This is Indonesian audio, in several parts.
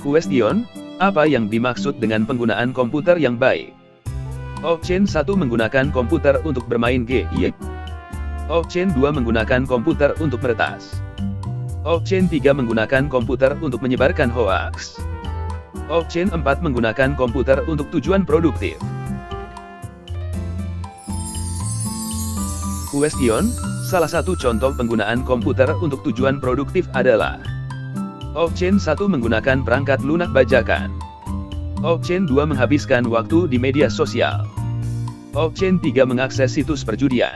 Question, apa yang dimaksud dengan penggunaan komputer yang baik? Option 1 menggunakan komputer untuk bermain game. Option 2 menggunakan komputer untuk meretas. Option 3 menggunakan komputer untuk menyebarkan hoaks. Option 4 menggunakan komputer untuk tujuan produktif. Question, salah satu contoh penggunaan komputer untuk tujuan produktif adalah Option 1 menggunakan perangkat lunak bajakan. Option 2 menghabiskan waktu di media sosial. Option 3 mengakses situs perjudian.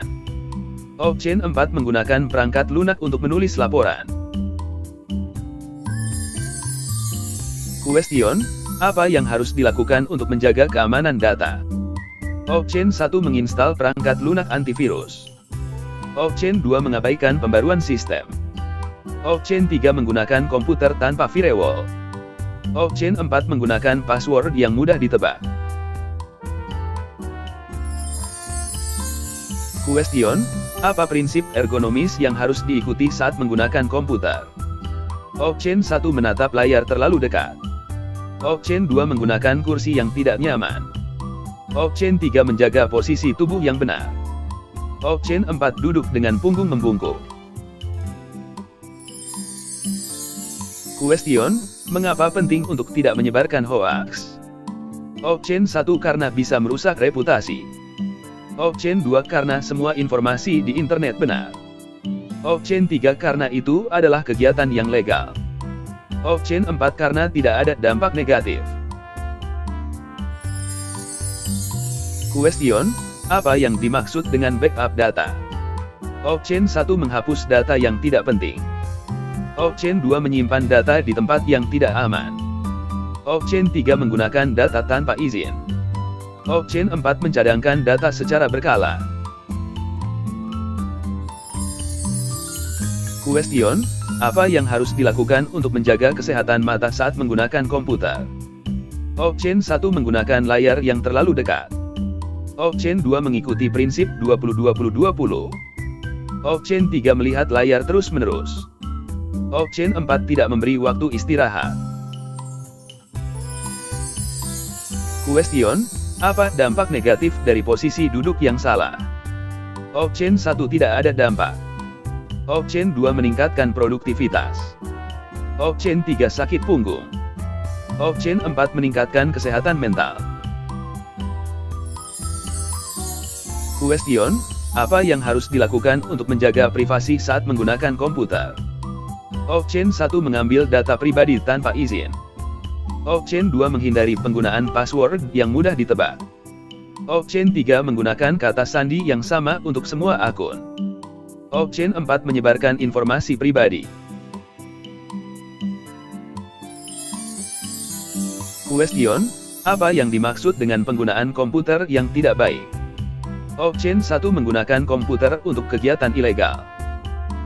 Option 4 menggunakan perangkat lunak untuk menulis laporan. Question, apa yang harus dilakukan untuk menjaga keamanan data? Option 1 menginstal perangkat lunak antivirus. Option 2 mengabaikan pembaruan sistem. Option 3 menggunakan komputer tanpa firewall. Option 4 menggunakan password yang mudah ditebak. Question, apa prinsip ergonomis yang harus diikuti saat menggunakan komputer? Option 1 menatap layar terlalu dekat. Option 2 menggunakan kursi yang tidak nyaman. Option 3 menjaga posisi tubuh yang benar. Option 4 duduk dengan punggung membungkuk. Question, mengapa penting untuk tidak menyebarkan hoaks? Option 1 karena bisa merusak reputasi. Option 2 karena semua informasi di internet benar. Option 3 karena itu adalah kegiatan yang legal. Option 4 karena tidak ada dampak negatif. Question, apa yang dimaksud dengan backup data? Option 1 menghapus data yang tidak penting. Option 2 menyimpan data di tempat yang tidak aman. Option 3 menggunakan data tanpa izin. Option 4 mencadangkan data secara berkala. Question, apa yang harus dilakukan untuk menjaga kesehatan mata saat menggunakan komputer? Option 1 menggunakan layar yang terlalu dekat. Option 2 mengikuti prinsip 20-20-20. Option 3 melihat layar terus-menerus. Option 4 tidak memberi waktu istirahat. Question, apa dampak negatif dari posisi duduk yang salah? Option 1 tidak ada dampak. Option 2 meningkatkan produktivitas. Option 3 sakit punggung. Option 4 meningkatkan kesehatan mental. Question, apa yang harus dilakukan untuk menjaga privasi saat menggunakan komputer? Option 1 mengambil data pribadi tanpa izin. Option 2 menghindari penggunaan password yang mudah ditebak. Option 3 menggunakan kata sandi yang sama untuk semua akun. Option 4 menyebarkan informasi pribadi. Question, apa yang dimaksud dengan penggunaan komputer yang tidak baik? Option 1 menggunakan komputer untuk kegiatan ilegal.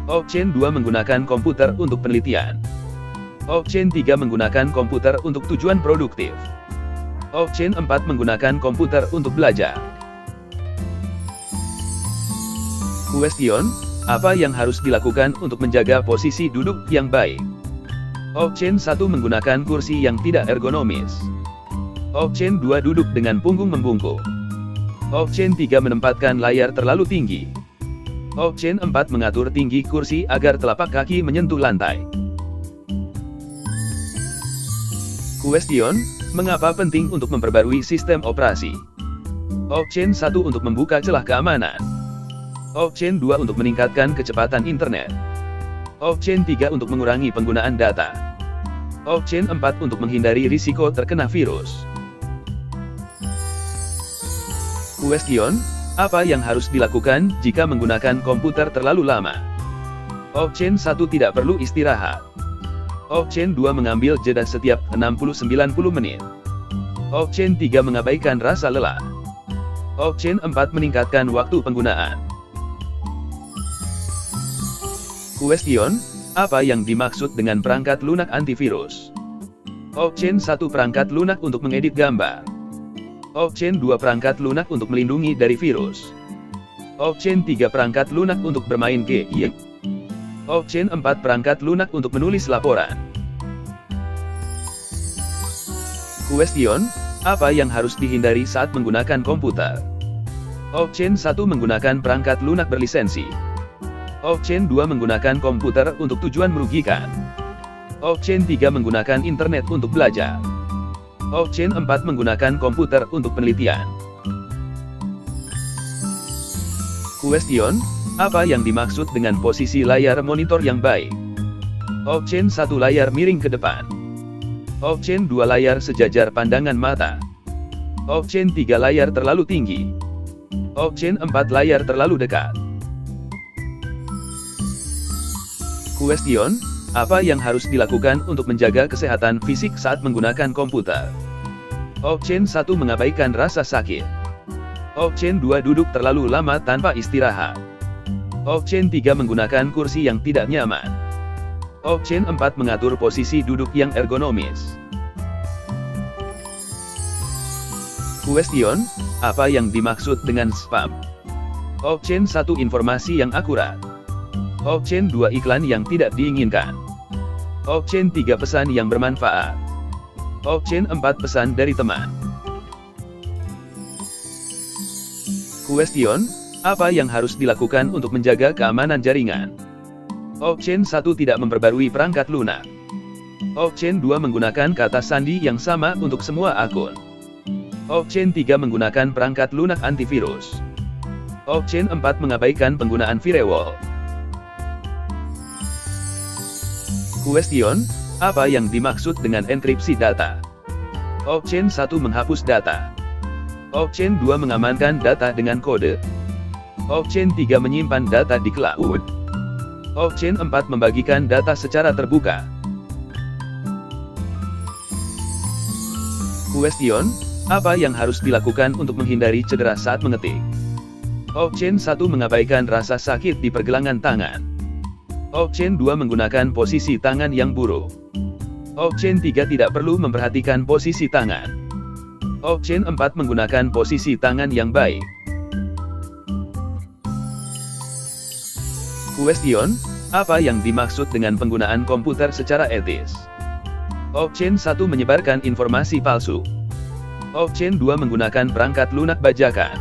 Option 2 menggunakan komputer untuk penelitian. Option 3 menggunakan komputer untuk tujuan produktif. Option 4 menggunakan komputer untuk belajar. Question, apa yang harus dilakukan untuk menjaga posisi duduk yang baik? Option 1 menggunakan kursi yang tidak ergonomis. Option 2 duduk dengan punggung membungkuk. Option 3 menempatkan layar terlalu tinggi. Option 4 mengatur tinggi kursi agar telapak kaki menyentuh lantai. Question, mengapa penting untuk memperbarui sistem operasi? Option 1 untuk membuka celah keamanan. Option 2 untuk meningkatkan kecepatan internet. Option 3 untuk mengurangi penggunaan data. Option 4 untuk menghindari risiko terkena virus. Question, apa yang harus dilakukan jika menggunakan komputer terlalu lama? Option 1 tidak perlu istirahat. Option 2 mengambil jeda setiap 60-90 menit. Option 3 mengabaikan rasa lelah. Option 4 meningkatkan waktu penggunaan. Question, apa yang dimaksud dengan perangkat lunak antivirus? Option 1 perangkat lunak untuk mengedit gambar. Option 2 perangkat lunak untuk melindungi dari virus. Option 3 perangkat lunak untuk bermain game. Option 4 perangkat lunak untuk menulis laporan. Question, apa yang harus dihindari saat menggunakan komputer? Option 1 menggunakan perangkat lunak berlisensi. Option 2 menggunakan komputer untuk tujuan merugikan. Option 3 menggunakan internet untuk belajar. Option 4 menggunakan komputer untuk penelitian. Question, apa yang dimaksud dengan posisi layar monitor yang baik? Option 1 layar miring ke depan. Option 2 layar sejajar pandangan mata. Option 3 layar terlalu tinggi. Option 4 layar terlalu dekat. Question, apa yang harus dilakukan untuk menjaga kesehatan fisik saat menggunakan komputer? Option 1 mengabaikan rasa sakit. Option 2 duduk terlalu lama tanpa istirahat. Option 3 menggunakan kursi yang tidak nyaman. Option 4 mengatur posisi duduk yang ergonomis. Question, apa yang dimaksud dengan spam? Option 1 informasi yang akurat. Option 2 iklan yang tidak diinginkan. Option 3 pesan yang bermanfaat. Option 4 pesan dari teman. Question, apa yang harus dilakukan untuk menjaga keamanan jaringan? Option 1 tidak memperbarui perangkat lunak. Option 2 menggunakan kata sandi yang sama untuk semua akun. Option 3 menggunakan perangkat lunak antivirus. Option 4 mengabaikan penggunaan firewall. Question, apa yang dimaksud dengan enkripsi data? Option 1 menghapus data. Option 2 mengamankan data dengan kode. Option 3 menyimpan data di cloud. Option 4 membagikan data secara terbuka. Question, apa yang harus dilakukan untuk menghindari cedera saat mengetik? Option 1 mengabaikan rasa sakit di pergelangan tangan. Option 2 menggunakan posisi tangan yang buruk. Option 3 tidak perlu memperhatikan posisi tangan. Option 4 menggunakan posisi tangan yang baik. Question, apa yang dimaksud dengan penggunaan komputer secara etis? Option 1 menyebarkan informasi palsu. Option 2 menggunakan perangkat lunak bajakan.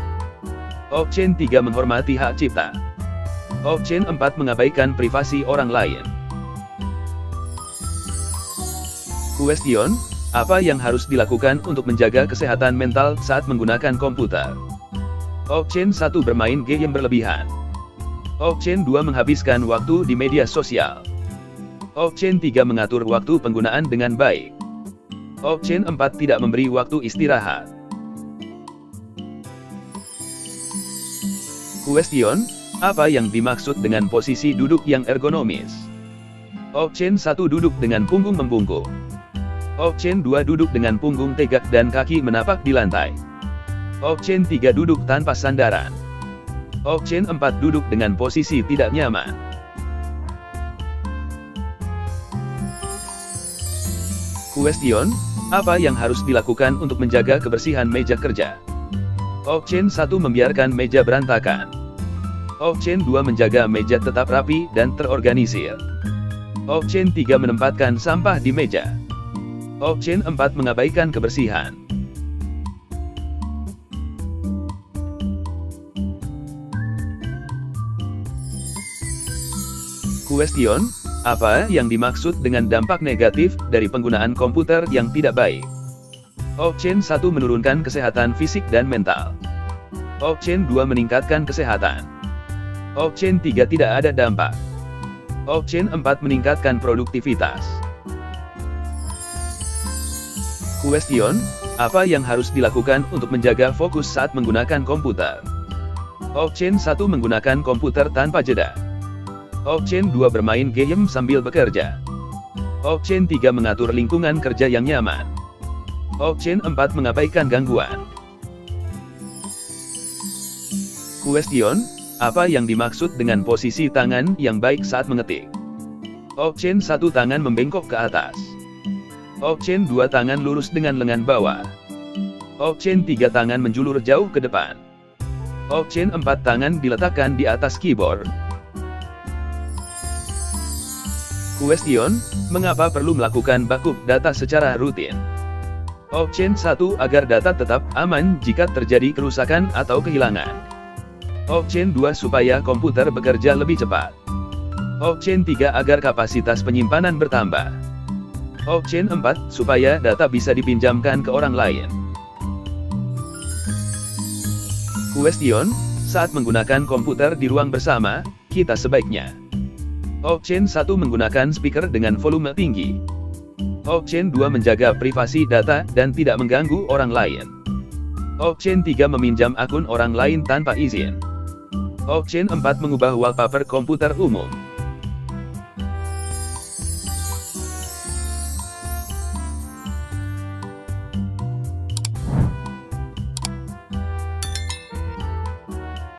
Option 3 menghormati hak cipta. Option 4 mengabaikan privasi orang lain. Question, apa yang harus dilakukan untuk menjaga kesehatan mental saat menggunakan komputer? Option 1 bermain game berlebihan. Option 2 menghabiskan waktu di media sosial. Option 3 mengatur waktu penggunaan dengan baik. Option 4 tidak memberi waktu istirahat. Question, apa yang dimaksud dengan posisi duduk yang ergonomis? Option 1 duduk dengan punggung membungkuk. Option 2 duduk dengan punggung tegak dan kaki menapak di lantai. Option 3 duduk tanpa sandaran. Option 4 duduk dengan posisi tidak nyaman. Question, apa yang harus dilakukan untuk menjaga kebersihan meja kerja? Option 1 membiarkan meja berantakan. Option 2 menjaga meja tetap rapi dan terorganisir. Option 3 menempatkan sampah di meja. Option 4 mengabaikan kebersihan. Question, apa yang dimaksud dengan dampak negatif dari penggunaan komputer yang tidak baik? Option 1 menurunkan kesehatan fisik dan mental. Option 2 meningkatkan kesehatan. Option 3 tidak ada dampak. Option 4 meningkatkan produktivitas. Question, apa yang harus dilakukan untuk menjaga fokus saat menggunakan komputer? Option 1 menggunakan komputer tanpa jeda. Option 2 bermain game sambil bekerja. Option 3 mengatur lingkungan kerja yang nyaman. Option 4 mengabaikan gangguan. Question, apa yang dimaksud dengan posisi tangan yang baik saat mengetik? Option 1 tangan membengkok ke atas. Option 2 tangan lurus dengan lengan bawah. Option 3 tangan menjulur jauh ke depan. Option 4 tangan diletakkan di atas keyboard. Question, mengapa perlu melakukan backup data secara rutin? Option 1 agar data tetap aman jika terjadi kerusakan atau kehilangan. Option 2 supaya komputer bekerja lebih cepat. Option 3 agar kapasitas penyimpanan bertambah. Option 4 supaya data bisa dipinjamkan ke orang lain. Question: saat menggunakan komputer di ruang bersama, kita sebaiknya Option 1 menggunakan speaker dengan volume tinggi. Option 2 menjaga privasi data dan tidak mengganggu orang lain. Option 3 meminjam akun orang lain tanpa izin. Option 4 mengubah wallpaper komputer umum.